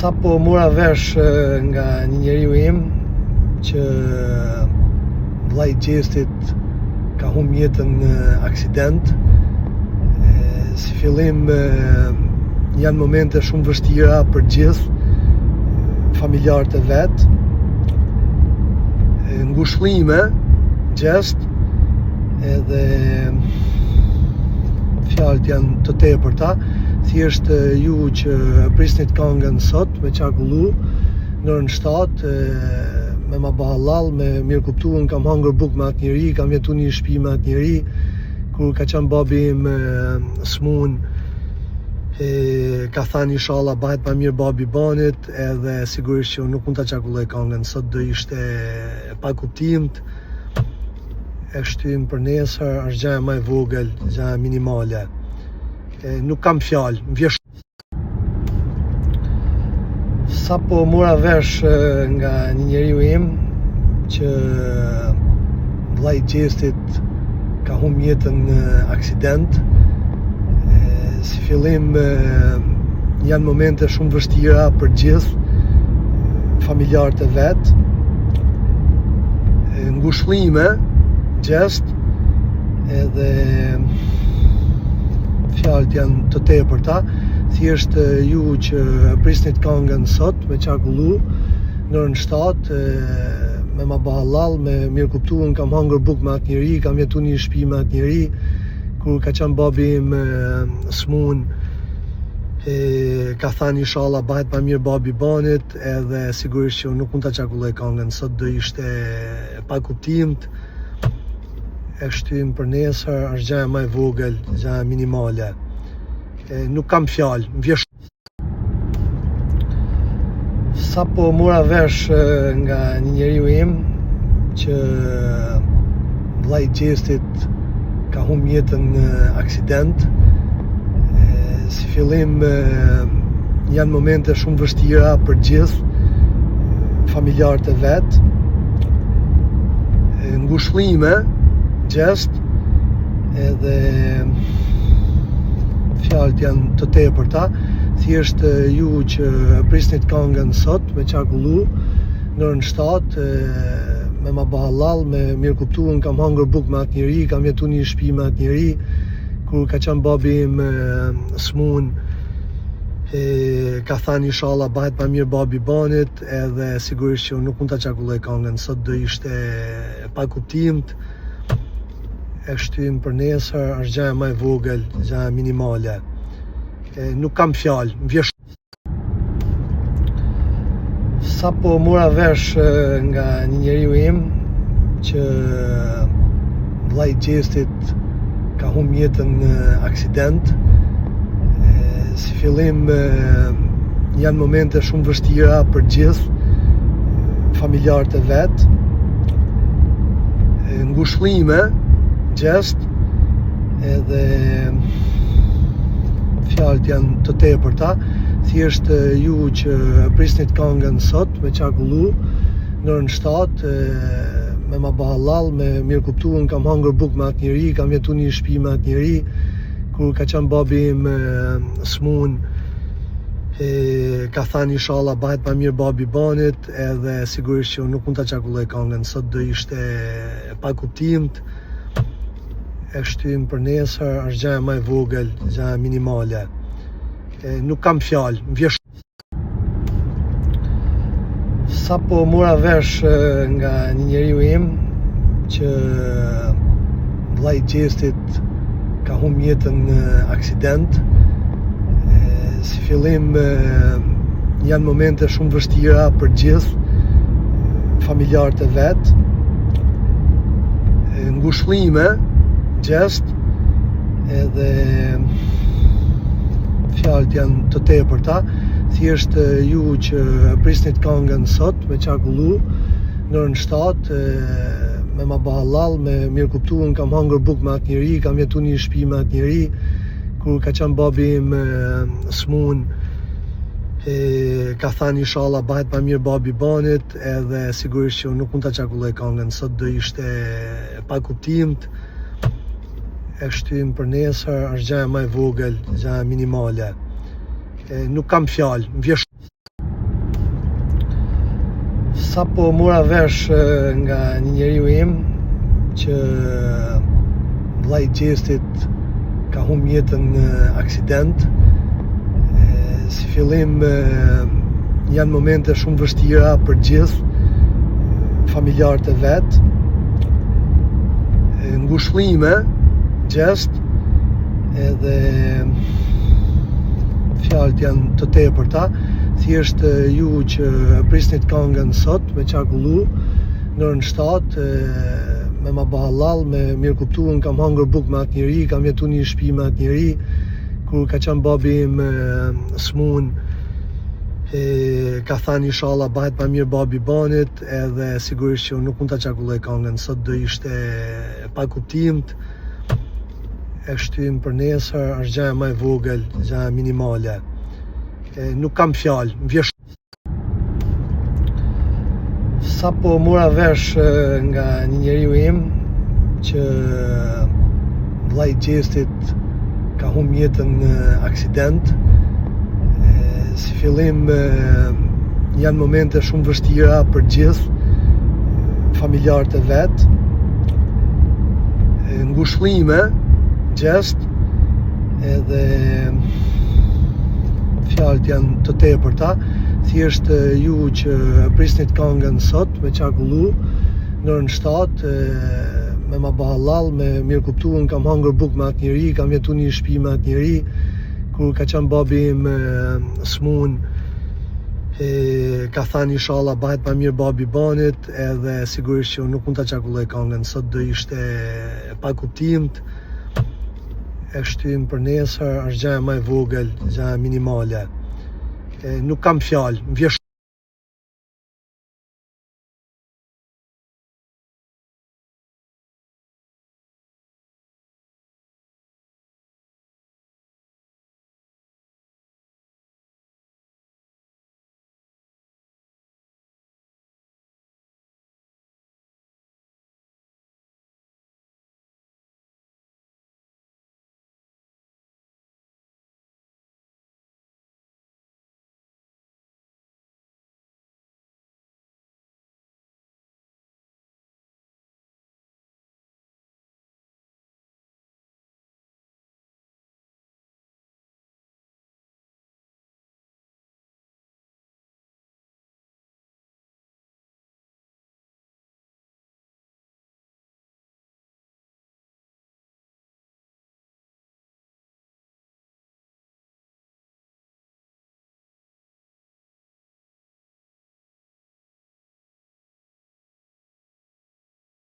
Sa po mora vesh nga një njeriu im që vllai i Gjestit ka humbur jetën në aksident. Si fillim janë momente shumë vështira për gjithë familjarët e vet. Ngushëllime, gjest, edhe fjalët janë të tepërta. Thjesht ju që prisnit këngën sot me qarkullu në orën 7 me ma bë hallall, me mirë kuptuar, kam hangër bukë me atë njeri, kam jetu një shtëpi me atë njeri, kur ka qenë babi im smun, ka thënë inshallah bëhet më mirë babi banit, edhe sigurisht që nuk mund ta qarkulloj këngën sot, do ishte pa kuptimt. E shtym për nesër, është gjëja më e vogël, gjëja minimale. Nuk kam fjalë, më vjen. Sa po mora vesh nga një njeriu im që vllai i Gjestit ka humbur jetën në aksident. Si fillim janë momente shumë vështira për gjithë familjarët e vet. Ngushëllime, gjest, edhe fjalët janë të tepërta. Thjesht ju që prisnit këngën sot me qarkullu në orën 7 me ma bë hallall, me mirë kuptuar, kam hangër bukë me atë njeri, kam jetu një shtëpi me atë njeri, kur ka qenë babi im smun, ka thënë inshallah bëhet më mirë babi banit, edhe sigurisht që nuk mund ta qarkulloj këngën sot, do ishte pa kuptimt. E shtym për nesër, është gjëja më e vogël, gjëja minimale. Nuk kam fjalë, më vjen. Sa po mora vesh nga një njeriu im që vllai i Gjestit ka humbur jetën në aksident. Si fillim janë momente shumë vështira për gjithë familjarët e vet. Ngushëllime, gjest, edhe fjalët janë të tepërta. Thjesht ju që prisnit këngën sot me qarkullu në orën 7 me ma bë hallall, me mirë kuptuar, kam hangër bukë me atë njeri, kam jetu një shtëpi me atë njeri, kur ka qenë babi im smun, ka thënë inshallah bëhet më mirë babi banit, edhe sigurisht që nuk mund ta qarkulloj këngën sot, do ishte pa kuptimt. E shtym për nesër, është gjëja më e vogël, gjëja minimale. Nuk kam fjalë, më vjen. Sa po mora vesh nga një njeriu im që vllai i Gjestit ka humbur jetën në aksident. Si fillim janë momente shumë vështira për gjithë familjarët e vet. Ngushëllime, gjest, edhe fjalët janë të tepërta. Thjesht ju që prisnit këngën sot me qarkullu në orën 7 me ma bë hallall, me mirë kuptuar, kam hangër bukë me atë njeri, kam jetu një shtëpi me atë njeri, kur ka qenë babi im smun, ka thënë inshallah bëhet më mirë babi banit, edhe sigurisht që nuk mund ta qarkulloj këngën sot, do ishte pa kuptimt. E shtym për nesër, është gjëja më e vogël, gjëja minimale. Nuk kam fjalë, më vjen. Sa po mora vesh nga një njeriu im që vllai i Gjestit ka humbur jetën në aksident. Si fillim janë momente shumë vështira për gjithë familjarët e vet. Ngushëllime, gjest, edhe fjalët janë të tepërta. Thjesht ju që prisnit këngën sot me qarkullu në orën 7 me ma bë hallall, me mirë kuptuar, kam hangër bukë me atë njeri, kam jetu një shtëpi me atë njeri, kur ka qenë babi im smun, ka thënë inshallah bëhet më mirë babi banit, edhe sigurisht që nuk mund ta qarkulloj këngën sot, do ishte pa kuptimt. e shtym për nesër, është gjaja më e vogël, gjaja minimale. Nuk kam fjalë, më vjen. Sa po mora vesh nga një njeriu im që vllai i Gjestit ka humbur jetën në aksident. Si fillim janë momente shumë vështira për gjithë familjarët e vet. Ngushëllime, gjest, edhe fjalët janë të tepërta. Thjesht ju që prisnit këngën sot me qarkullu në orën 7 me ma bë hallall, me mirë kuptuar, kam hangër bukë me atë njeri, kam jetu një shtëpi me atë njeri, kur ka qenë babi im smun, ka thënë inshallah bëhet më mirë babi banit, edhe sigurisht që nuk mund ta qarkulloj këngën sot, do ishte pa kuptimt. E shtym për nesër, është gjaja më e vogël, gjaja minimale. Nuk kam fjalë, më vjen. Sa po mora vesh nga një njeriu im që vllai i Gjestit ka humbur jetën në aksident. Si fillim janë momente shumë vështira për gjithë familjarët e vet. Ngushëllime, gjest, edhe fjalët janë të tepërta. Thjesht ju që prisnit këngën sot me qarkullu në orën 7 me ma bë hallall, me mirë kuptuar, kam hangër bukë me atë njeri, kam jetu një shtëpi me atë njeri, kur ka qenë babi im smun, ka thënë inshallah bëhet më mirë babi banit, edhe sigurisht që nuk mund ta qarkulloj këngën sot, do ishte pa kuptimt. E shtym për nesër, është gjaja më e vogël, gjaja minimale. Nuk kam fjalë, më vjen.